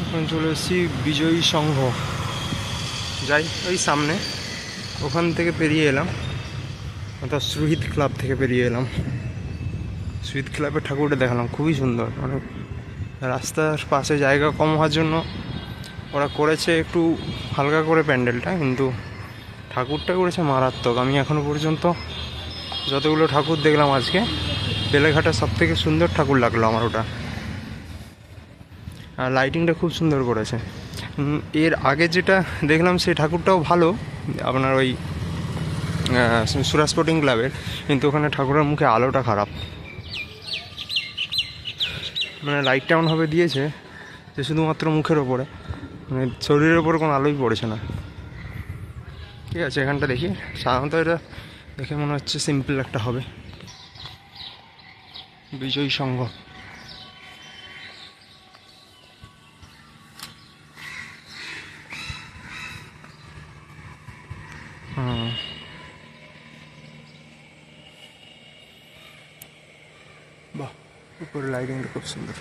এখন চলে এসেছি বিজয়ী সংঘ, যাই ওই সামনে, ওখান থেকে পেরিয়ে এলাম, অর্থাৎ সুহিত ক্লাব থেকে পেরিয়ে এলাম। সুহিত ক্লাবের ঠাকুরটা দেখালাম, খুবই সুন্দর। মানে রাস্তার পাশে জায়গা কম হওয়ার জন্য ওরা করেছে একটু হালকা করে প্যান্ডেলটা, কিন্তু ঠাকুরটা করেছে মারাত্মক। আমি এখনও পর্যন্ত যতগুলো ঠাকুর দেখলাম আজকে, বেলেঘাটার সব থেকে সুন্দর ঠাকুর লাগলো আমার ওটা। আর লাইটিংটা খুব সুন্দর করেছে। এর আগে যেটা দেখলাম সেই ঠাকুরটাও ভালো, আপনার ওই সুরা স্পোর্টিং ক্লাবের, কিন্তু ওখানে ঠাকুরের মুখে আলোটা খারাপ। মানে লাইটটা এমনভাবে দিয়েছে যে শুধুমাত্র মুখের ওপরে, মানে শরীরের ওপরে কোনো আলোই পড়েছে না। ঠিক আছে, এখানটা দেখি। সাধারণত এটা দেখে মনে হচ্ছে সিম্পল একটা হবে। বিজয়ী সংঘ। বাহ, উপরে লাইটিংটা খুব সুন্দর।